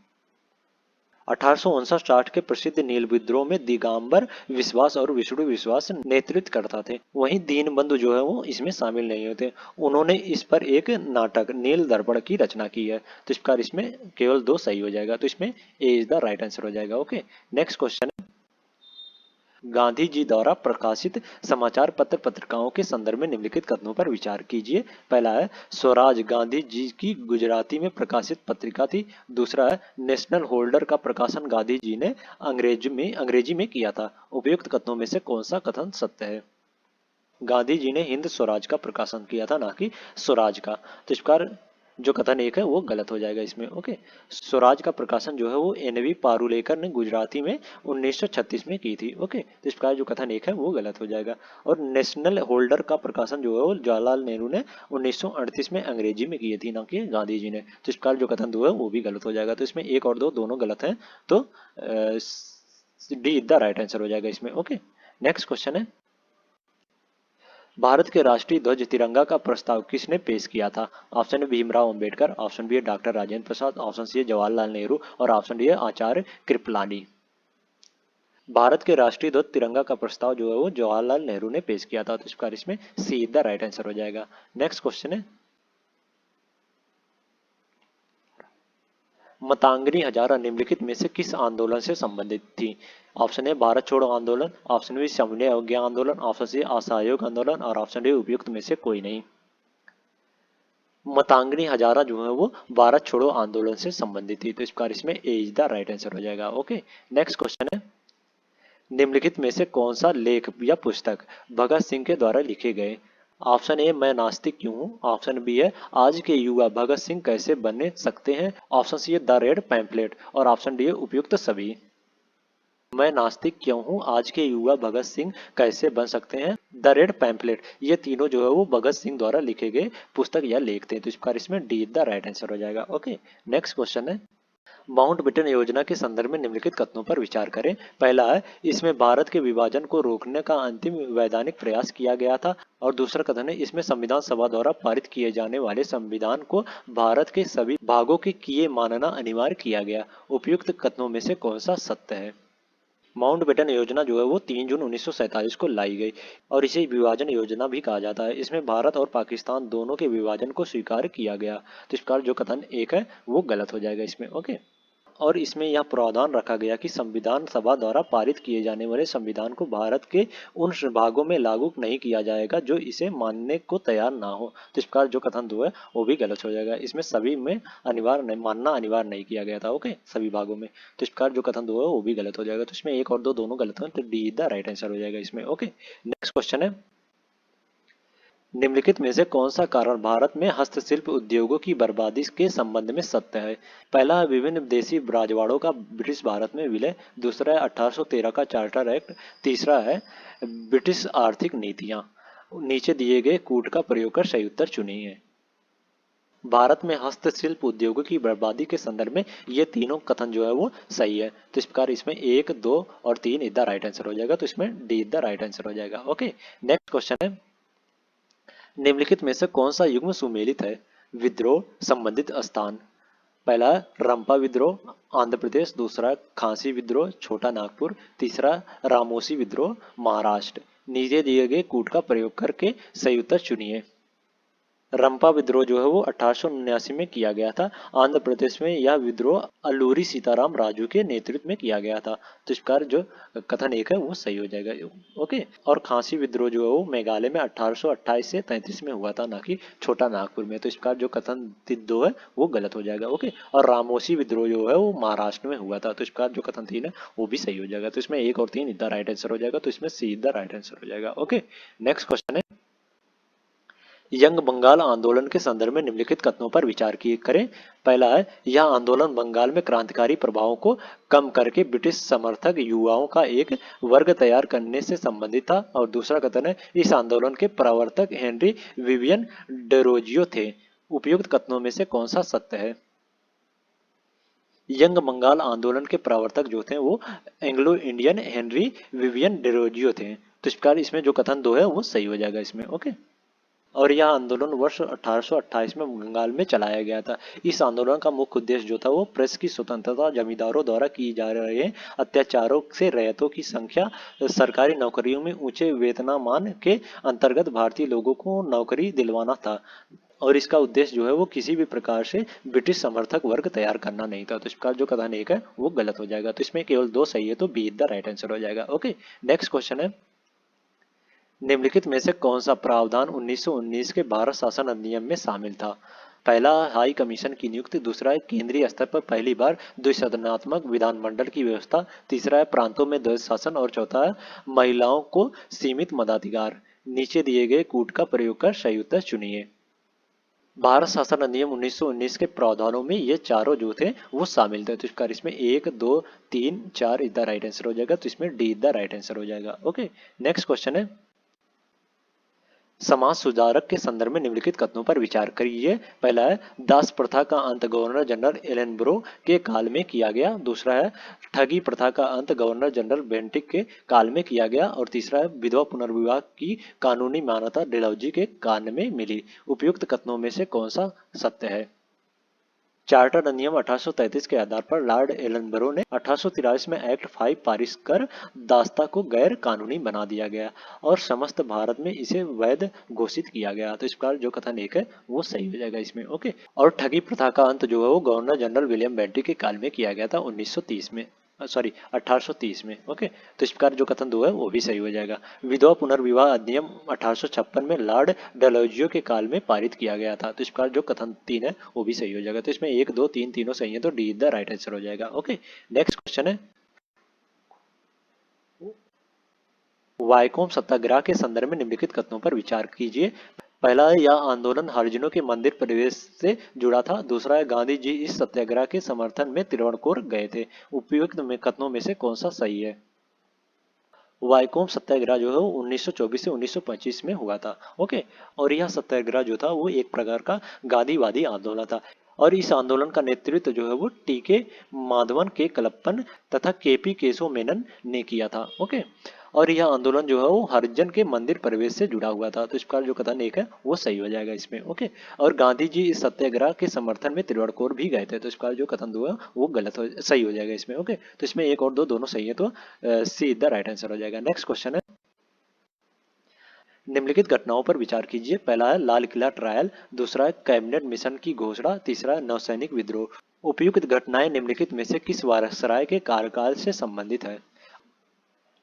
1859-60 के प्रसिद्ध नील विद्रोह में दिगंबर विश्वास और विष्णु विश्वास नेतृत्व करता थे। वहीं दीनबंधु जो है वो इसमें शामिल नहीं होते। उन्होंने इस पर एक नाटक नील दर्पण की रचना की है। तो इस प्रकार इसमें केवल दो सही हो जाएगा, तो इसमें ए इज द राइट आंसर हो जाएगा। ओके, नेक्स्ट क्वेश्चन है, गांधी जी द्वारा प्रकाशित समाचार पत्र पत्रिकाओं के संदर्भ में निम्नलिखित कथनों पर विचार कीजिए। पहला है स्वराज गांधी जी की गुजराती में प्रकाशित पत्रिका थी। दूसरा है नेशनल होल्डर का प्रकाशन गांधी जी ने अंग्रेजी में किया था। उपयुक्त कथनों में से कौन सा कथन सत्य है? गांधी जी ने हिंद स्वराज का प्रकाशन किया था, ना कि स्वराज का। तो इस प्रकार जो कथन एक है वो गलत हो जाएगा इसमें। ओके, स्वराज का प्रकाशन जो है वो एनवी पारुलेकर ने गुजराती में 1936 में की थी। ओके, तो इस प्रकार जो कथन एक है वो गलत हो जाएगा। और नेशनल होल्डर का प्रकाशन जो है वो जवाहरलाल नेहरू ने 1938 में अंग्रेजी में की थी, ना कि गांधी जी ने। तो इस प्रकार जो कथन दो है वो भी गलत हो जाएगा। तो इसमें एक और दो दोनों गलत है, तो डी द राइट आंसर हो जाएगा इसमें। ओके, नेक्स्ट क्वेश्चन है, भारत के राष्ट्रीय ध्वज तिरंगा का प्रस्ताव किसने पेश किया था? Option A Bhimrao Ambedkar, option B है doctor Rajendra Prasad, option C है जवाहरलाल नेहरू और ऑप्शन डी है आचार्य कृपलानी। भारत के राष्ट्रीय ध्वज तिरंगा का प्रस्ताव जो है वो जवाहरलाल नेहरू ने पेश किया था। तो इस प्रकार इसमें सी द राइट आंसर हो जाएगा। नेक्स्ट क्वेश्चन है, मतांगनी हजारा निम्नलिखित में से किस आंदोलन से संबंधित थी? ऑप्शन ए भारत छोड़ो आंदोलन, ऑप्शन बी समन्वय अवज्ञा आंदोलन, ऑप्शन सी असहयोग आंदोलन और ऑप्शन डी उपयुक्त में से कोई नहीं। मतांगनी हजारा जो है वो भारत छोड़ो आंदोलन से संबंधित थी। तो इस प्रकार इसमें ए इज द राइट आंसर हो जाएगा। ओके, नेक्स्ट क्वेश्चन है, निम्नलिखित में से कौन सा लेख या पुस्तक भगत सिंह के द्वारा लिखे गए? ऑप्शन ए मैं नास्तिक क्यों हूँ, ऑप्शन बी है आज के युवा भगत सिंह कैसे बने सकते हैं, ऑप्शन सी है द रेड पैम्पलेट और ऑप्शन डी है उपयुक्त सभी। मैं नास्तिक क्यों हूँ, आज के युवा भगत सिंह कैसे बन सकते हैं, द रेड पैम्पलेट, ये तीनों जो है वो भगत सिंह द्वारा लिखे गए पुस्तक या लेख थे। तो इस प्रकार इसमें डी द राइट आंसर हो जाएगा। ओके, नेक्स्ट क्वेश्चन है, माउंटबेटन योजना के संदर्भ में निम्नलिखित कथनों पर विचार करें। पहला है इसमें भारत के विभाजन को रोकने का अंतिम वैधानिक प्रयास किया गया था और दूसरा कथन है इसमें संविधान सभा द्वारा पारित किए जाने वाले संविधान को भारत के सभी भागों के किए मानना अनिवार्य किया गया। उपयुक्त कथनों में से कौन सा सत्य है? माउंटबेटन योजना जो है वो 3 जून 1947 को लाई गई और इसे विभाजन योजना भी कहा जाता है। इसमें भारत और पाकिस्तान दोनों के विभाजन को स्वीकार किया गया। तो इस प्रकार जो कथन एक है वो गलत हो जाएगा इसमें। ओके, और इसमें यह प्रावधान रखा गया कि संविधान सभा द्वारा पारित किए जाने वाले संविधान को भारत के उन भागों में लागू नहीं किया जाएगा जो इसे मानने को तैयार ना हो। तो इस प्रकार जो कथन दो है वो भी गलत हो जाएगा। इसमें सभी में अनिवार्य नहीं, मानना अनिवार्य नहीं किया गया था। ओके, सभी भागों में। तो इस प्रकार जो कथन दो है वो भी गलत हो जाएगा। तो इसमें एक और दो दोनों गलत है, तो डी द राइट आंसर हो जाएगा इसमें। ओके, नेक्स्ट क्वेश्चन है, निम्नलिखित में से कौन सा कारण भारत में हस्तशिल्प उद्योगों की बर्बादी के संबंध में सत्य है? पहला है विभिन्न विदेशी राजवाड़ों का ब्रिटिश भारत में विलय, दूसरा है 1813 का चार्टर एक्ट, तीसरा है ब्रिटिश आर्थिक नीतियां। नीचे दिए गए कूट का प्रयोग कर सही उत्तर चुनिए। भारत में हस्तशिल्प उद्योगों की बर्बादी के संदर्भ में ये तीनों कथन जो है वो सही है। तो इस प्रकार इसमें एक, दो और तीन इधर राइट आंसर हो जाएगा। तो इसमें डी द राइट आंसर हो जाएगा। ओके, नेक्स्ट क्वेश्चन है, निम्नलिखित में से कौन सा युग्म सुमेलित है? विद्रोह, संबंधित स्थान, पहला रंपा विद्रोह आंध्र प्रदेश, दूसरा खांसी विद्रोह छोटा नागपुर, तीसरा रामोसी विद्रोह महाराष्ट्र। नीचे दिए गए कूट का प्रयोग करके सही उत्तर चुनिए। रंपा विद्रोह जो है वो 1879 में किया गया था। आंध्र प्रदेश में यह विद्रोह अल्लूरी सीताराम राजू के नेतृत्व में किया गया था। तो इस प्रकार जो कथन एक है वो सही हो जाएगा। ओके। और खांसी विद्रोह जो है वो मेघालय में 1828 से 33 में हुआ था, ना कि छोटा नागपुर में। तो इस प्रकार जो कथन दो है वो गलत हो जाएगा। ओके। और रामोसी विद्रोह जो है वो महाराष्ट्र में हुआ था। तो इस प्रकार जो कथन 3 है वो भी सही हो जाएगा। तो इसमें 1 और 3 इधर राइट आंसर हो जाएगा। तो इसमें सी इधर राइट आंसर हो जाएगा। ओके। नेक्स्ट क्वेश्चन है, यंग बंगाल आंदोलन के संदर्भ में निम्नलिखित कथनों पर विचार करें। पहला है, यह आंदोलन बंगाल में क्रांतिकारी प्रभावों को कम करके ब्रिटिश समर्थक युवाओं का एक वर्ग तैयार करने से संबंधित था। और दूसरा कथन है, इस आंदोलन के प्रवर्तक हेनरी विवियन डेरोजियो थे। उपयुक्त कथनों में से कौन सा सत्य है? यंग बंगाल आंदोलन के प्रवर्तक जो थे वो Anglo Indian Henry Vivian Derozio थे। तो इस प्रकार इसमें जो कथन 2 है वो सही हो जाएगा इसमें। ओके। और यह आंदोलन वर्ष 1828 में बंगाल में चलाया गया था। इस आंदोलन का मुख्य उद्देश्य जो था वो प्रेस की स्वतंत्रता, जमींदारों द्वारा की जा रहे अत्याचारों से रैयतों की संख्या, सरकारी नौकरियों में ऊंचे वेतनमान के अंतर्गत भारतीय लोगों को नौकरी दिलवाना था। और इसका उद्देश्य जो है वो किसी भी प्रकार से ब्रिटिश समर्थक वर्ग तैयार करना नहीं था। तो इस प्रकार जो कथन एक है वो गलत हो जाएगा। तो इसमें केवल 2 सही है, तो बी द राइट आंसर हो जाएगा। ओके। नेक्स्ट क्वेश्चन है, निम्नलिखित में से कौन सा प्रावधान 1919 के भारत शासन अधिनियम में शामिल था? पहला, हाई कमीशन की नियुक्ति। दूसरा है, केंद्रीय स्तर पर पहली बार द्विसदनात्मक विधानमंडल की व्यवस्था। तीसरा है, प्रांतों में द्वैध शासन। और चौथा है, महिलाओं को सीमित मताधिकार। नीचे दिए गए कूट का प्रयोग कर सही उत्तर चुनिए। भारत शासन अधिनियम 1919 के प्रावधानों में ये चारों जो थे वो शामिल थे। तो इसका इसमें 1, 2, 3, 4 इधर राइट आंसर हो जाएगा। तो इसमें डी इधर राइट आंसर हो जाएगा। ओके। नेक्स्ट क्वेश्चन है, समाज सुधारक के संदर्भ में निम्नलिखित कथनों पर विचार करिए। पहला है, दास प्रथा का अंत गवर्नर जनरल एलेनब्रो के काल में किया गया। दूसरा है, ठगी प्रथा का अंत गवर्नर जनरल बेंटिक के काल में किया गया। और तीसरा है, विधवा पुनर्विवाह की कानूनी मान्यता डेलहौजी के काल में मिली। उपयुक्त कथनों में से कौन सा सत्य है? चार्टर अधिनियम 1833 के आधार पर लॉर्ड एलनबरो ने 1843 में एक्ट 5 पारित कर दास्ता को गैर कानूनी बना दिया गया और समस्त भारत में इसे वैध घोषित किया गया। तो इस प्रकार जो कथन एक है वो सही हो जाएगा इसमें। ओके। और ठगी प्रथा का अंत जो है वो गवर्नर जनरल विलियम बेंटिक के काल में किया गया था 1930 में, सॉरी 1830 में। ओके। तो इस प्रकार जो कथन 2 है वो भी सही हो जाएगा। विधवा पुनर्विवाह अधिनियम 1856 में लॉर्ड डेलहौजी के काल में पारित किया गया था। तो इस प्रकार जो कथन 3 है वो भी सही हो जाएगा। तो इसमें 1, 2, 3 तीनों सही है, तो डी द राइट आंसर हो जाएगा। ओके। नेक्स्ट क्वेश्चन है, वाइकोम सत्याग्रह के संदर्भ में निम्नलिखित कथनों पर विचार कीजिए। पहला है, यह आंदोलन हरिजनों के मंदिर प्रवेश से जुड़ा था। दूसरा है, गांधी जी इस सत्याग्रह के समर्थन में त्रिवणकोर गए थे। उपयुक्त में कथनों में से कौन सा सही है? वाइकोम सत्याग्रह जो है वो 1924 से 1925 में हुआ था। ओके। और यह सत्याग्रह जो था वो एक प्रकार का गांधीवादी आंदोलन था। और इस आंदोलन का नेतृत्व जो है वो टीके माधवन के कलप्पन तथा केपी केशव मेनन ने किया था। ओके। और यह आंदोलन जो है वो हरिजन के मंदिर प्रवेश से जुड़ा हुआ था। तो इस प्रकार जो कथन एक है वो सही हो जाएगा इसमें। ओके। और गांधी जी इस सत्याग्रह के समर्थन में त्रिवणकोर भी गए थे। तो इस प्रकार जो कथन 2 है वो गलत हो सही हो जाएगा इसमें। ओके। तो इसमें 1 और 2 दोनों सही है, तो सी द राइट आंसर हो जाएगा। नेक्स्ट क्वेश्चन है, निम्नलिखित घटनाओं पर विचार कीजिए। पहला है, लाल किला ट्रायल। दूसरा है, कैबिनेट मिशन की घोषणा। तीसरा है, नौसैनिक विद्रोह। उपयुक्त घटनाएं निम्नलिखित में से किस वायसराय के कार्यकाल से संबंधित है?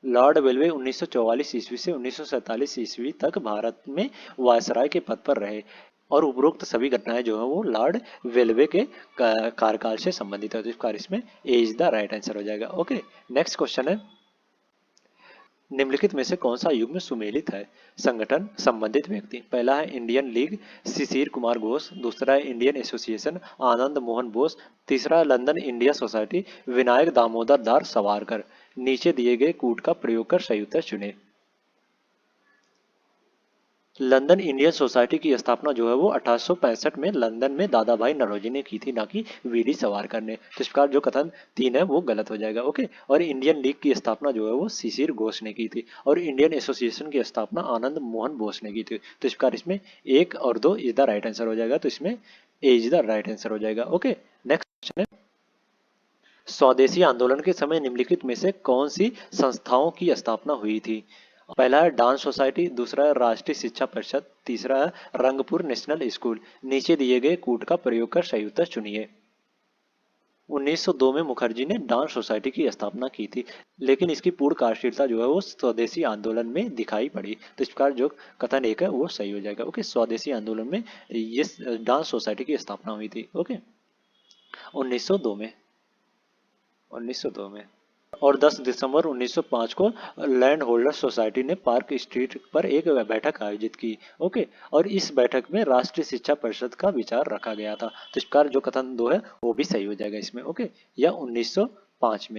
लॉर्ड वेलवे 1944 ईस्वी से 1947 ईस्वी तक भारत में वायसराय के पद पर रहे। और उपरोक्त सभी घटनाएं जो है वो लॉर्ड वेलवे के कार्यकाल से संबंधित है। तो इस कार्य इसमें ए इज द राइट आंसर हो जाएगा। ओके। नेक्स्ट क्वेश्चन है, निम्नलिखित में से कौन सा युग्म सुमेलित है? संगठन, संबंधित व्यक्ति। पहला है, इंडियन लीग शिशिर कुमार घोष। दूसरा है, इंडियन एसोसिएशन आनंद मोहन बोस। तीसरा है, London India Society Vinayak Damodar Das Savarkar. नीचे दिए गए कूट का प्रयोग कर सही उत्तर चुने। लंदन इंडियन सोसाइटी की स्थापना जो है वो 1865 में लंदन में दादा भाई नौरोजी ने की थी, ना कि वीडी सावरकर ने। तो इस प्रकार जो कथन 3 है वो गलत हो जाएगा। ओके। और इंडियन लीग की स्थापना जो है वो शिशिर घोष ने की थी। और इंडियन एसोसिएशन की स्थापना आनंद मोहन बोस ने की थी। तो इस प्रकार इसमें 1 और 2 इज द राइट आंसर हो जाएगा। तो इसमें ए इज द राइट आंसर हो जाएगा। ओके। नेक्स्ट क्वेश्चन है, स्वदेशी आंदोलन के समय निम्नलिखित में से कौन सी संस्थाओं की स्थापना हुई थी? पहला है डांस सोसाइटी, दूसरा है राष्ट्रीय शिक्षा परिषद, तीसरा है रंगपुर नेशनल स्कूल। नीचे दिए गए कूट का प्रयोग कर सही उत्तर चुनिए। 1902 में मुखर्जी ने डांस सोसाइटी की स्थापना की थी, लेकिन इसकी पूर्ण कार्यशीलता जो है वो स्वदेशी आंदोलन में दिखाई पड़ी। तो इस प्रकार जो कथन एक है वो सही हो जाएगा। ओके, स्वदेशी आंदोलन में ये डांस सोसाइटी की स्थापना हुई थी। ओके, 1902 में 1902 में। और 10 दिसंबर 1905 को लैंड होल्डर सोसाइटी ने पार्क स्ट्रीट पर एक बैठक आयोजित की। ओके, और इस बैठक में राष्ट्रीय शिक्षा परिषद का विचार रखा गया था। तो इस प्रकार जो कथन दो है वो भी सही हो जाएगा इसमें। ओके, या 1905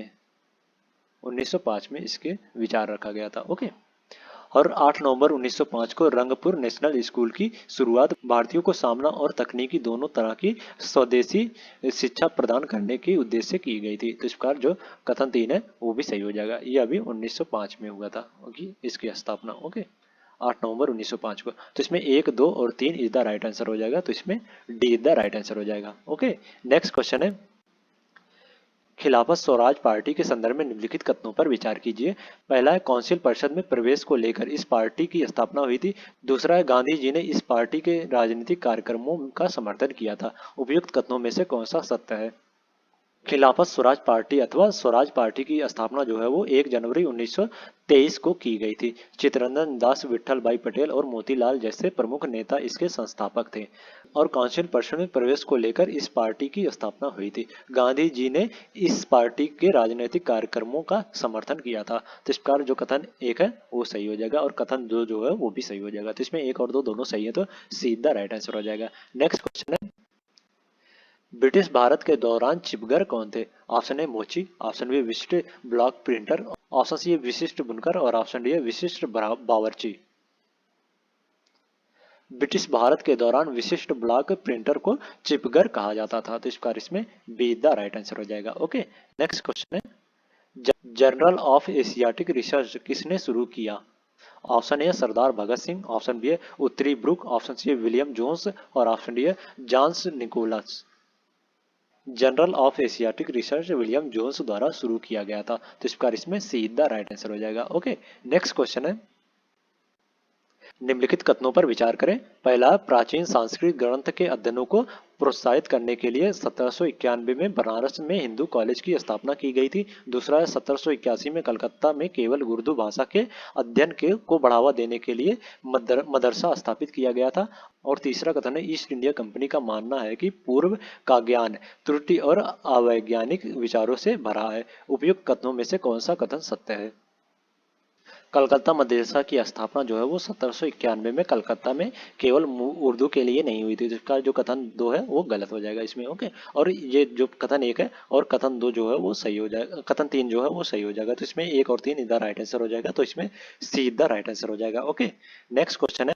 में इसके विचार रखा गया था। ओके, और 8 नवंबर 1905 को रंगपुर नेशनल स्कूल की शुरुआत भारतीयों को सामना और तकनीकी दोनों तरह की स्वदेशी शिक्षा प्रदान करने के उद्देश्य से की गई थी। तो इस प्रकार जो कथन 3 है वो भी सही हो जाएगा। यह अभी 1905 में हुआ था इसकी स्थापना। ओके, 8 नवंबर 1905 को। तो इसमें 1, 2 और 3 इज द राइट आंसर हो जाएगा। तो इसमें D is the right answer हो जाएगा। ओके, नेक्स्ट क्वेश्चन है, खिलाफत स्वराज पार्टी के संदर्भ में निम्नलिखित कथनों पर विचार कीजिए। पहला है काउंसिल परिषद में प्रवेश को लेकर इस पार्टी की स्थापना हुई थी। दूसरा है गांधी जी ने इस पार्टी के राजनीतिक कार्यक्रमों का समर्थन किया था। उपयुक्त कथनों में से कौन सा सत्य है? खिलाफत स्वराज पार्टी अथवा स्वराज पार्टी की स्थापना जो है वो 1 जनवरी 1923 को की गई थी। चित्तरंजन दास, विट्ठल भाई पटेल और मोतीलाल जैसे प्रमुख नेता इसके संस्थापक थे। और काउंसिल परिषद में प्रवेश को लेकर इस पार्टी की स्थापना हुई थी। गांधी जी ने इस पार्टी के राजनीतिक कार्यक्रमों का समर्थन किया था। तो इस प्रकार जो कथन 1 है वो सही हो जाएगा और कथन 2 जो है वो भी सही हो जाएगा। तो इसमें 1 और 2 दोनों सही है, तो सीधा राइट आंसर हो जाएगा। नेक्स्ट क्वेश्चन है, ब्रिटिश भारत के दौरान चिपगर कौन थे? ऑप्शन ए मोची, ऑप्शन बी विशिष्ट ब्लॉक प्रिंटर, ऑप्शन सी विशिष्ट बुनकर और ऑप्शन डी विशिष्ट बावर्ची। ब्रिटिश भारत के दौरान विशिष्ट ब्लॉक प्रिंटर को चिपगर कहा जाता था। तो इस प्रकार इसमें बी द राइट आंसर हो जाएगा। ओके, नेक्स्ट क्वेश्चन है, जर्नल ऑफ एशियाटिक रिसर्च किसने शुरू किया? Option A Sardar Bhagat Singh, option B है उत्तरी ब्रुक, ऑप्शन सी विलियम जोन्स और ऑप्शन डी है Johns Nicholas. Journal of Asiatic research William Jones द्वारा शुरू किया गया था। तो इस प्रकार इसमें सीधा राइट आंसर हो जाएगा। ओके, नेक्स्ट क्वेश्चन है, निम्नलिखित कथनों पर विचार करें। पहला, प्राचीन संस्कृत ग्रंथ के अध्ययनों को प्रोत्साहित करने के लिए 1791 में बनारस में हिंदू कॉलेज की स्थापना की गई थी। दूसरा है 1781 में कलकत्ता में केवल उर्दू भाषा के अध्ययन को बढ़ावा देने के लिए मदरसा स्थापित किया गया था। और तीसरा कथन है, ईस्ट इंडिया कंपनी का मानना है कि पूर्व का ज्ञान त्रुटि और अवैज्ञानिक विचारों से भरा है। उपयुक्त कथनों में से कौन सा कथन सत्य है? कलकत्ता मदरसा की स्थापना जो है वो 1791 में कलकत्ता में केवल उर्दू के लिए नहीं हुई थी। जिसका जो कथन 2 है वो गलत हो जाएगा इसमें। ओके, और ये जो कथन 1 है और कथन 2 जो है वो सही हो जाएगा, कथन 3 जो है वो सही हो जाएगा। तो इसमें 1 और 3 इधर राइट आंसर हो जाएगा। तो इसमें सीधा राइट आंसर हो जाएगा। ओके, नेक्स्ट क्वेश्चन है,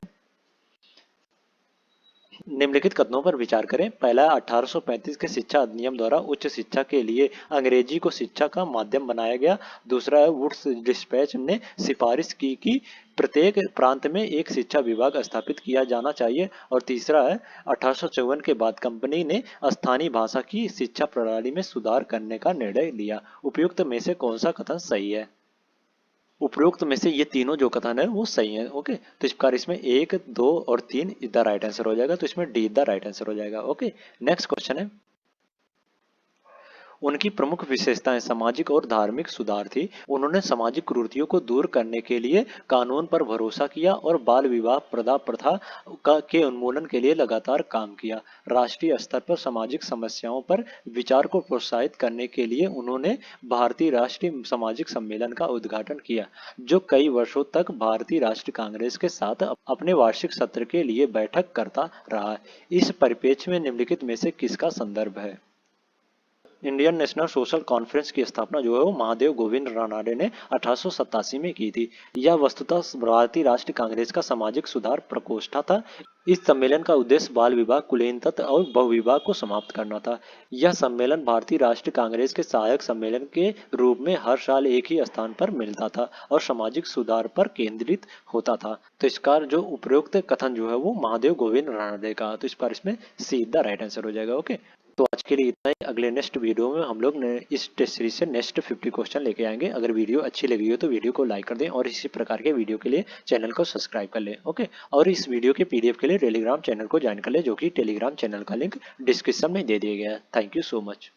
निम्नलिखित कथनों पर विचार करें। पहला, 1835 के शिक्षा अधिनियम द्वारा उच्च शिक्षा के लिए अंग्रेजी को शिक्षा का माध्यम बनाया गया। दूसरा है, वुड्स डिस्पैच ने सिफारिश की कि प्रत्येक प्रांत में एक शिक्षा विभाग स्थापित किया जाना चाहिए। और तीसरा है, 1854 के बाद कंपनी ने स्थानीय भाषा की शिक्षा प्रणाली में सुधार करने का निर्णय लिया। उपयुक्त में से कौन सा कथन सही है? उपरोक्त में से ये तीनों जो कथन है वो सही है। ओके, तो इस प्रकार इसमें 1, 2 और 3 द राइट आंसर हो जाएगा। तो इसमें डी द राइट आंसर हो जाएगा। ओके, नेक्स्ट क्वेश्चन है, उनकी प्रमुख विशेषताएं सामाजिक और धार्मिक सुधार थी। उन्होंने सामाजिक कुरीतियों को दूर करने के लिए कानून पर भरोसा किया और बाल विवाह प्रथा के उन्मूलन के लिए लगातार काम किया। राष्ट्रीय स्तर पर सामाजिक समस्याओं पर विचार को प्रोत्साहित करने के लिए उन्होंने भारतीय राष्ट्रीय सामाजिक सम्मेलन का उद्घाटन किया, जो कई वर्षों तक भारतीय राष्ट्रीय कांग्रेस के साथ अपने वार्षिक सत्र के लिए बैठक करता रहा। इस परिप्रेक्ष्य में निम्नलिखित में से किसका संदर्भ है? इंडियन नेशनल सोशल कॉन्फ्रेंस की स्थापना जो है वो महादेव गोविंद रानडे ने 1887 में की थी। यह वस्तुतः भारतीय राष्ट्रीय कांग्रेस का सामाजिक सुधार प्रकोष्ठ था। इस सम्मेलन का उद्देश्य बाल विवाह, कुलीन तत्व और बहुविवाह को समाप्त करना था। यह सम्मेलन भारतीय राष्ट्रीय कांग्रेस के सहायक सम्मेलन के रूप में हर साल एक ही स्थान पर मिलता था और सामाजिक सुधार पर केंद्रित होता था। तो इसका जो उपरोक्त कथन जो है वो महादेव गोविंद रानडे का। तो इस पर इसमें सीधा राइट आंसर हो जाएगा। ओके, तो आज के लिए इतना ही। अगले नेक्स्ट वीडियो में हम लोग इस टेस्ट सीरीज से नेक्स्ट 50 क्वेश्चन लेके आएंगे। अगर वीडियो अच्छी लगी हो तो वीडियो को लाइक कर दें और इसी प्रकार के वीडियो के लिए चैनल को सब्सक्राइब कर लें। ओके, और इस वीडियो के पीडीएफ के लिए टेलीग्राम चैनल को ज्वाइन कर लें, जो कि टेलीग्राम चैनल का लिंक डिस्क्रिप्शन में दे दिया गया है। Thank you so much.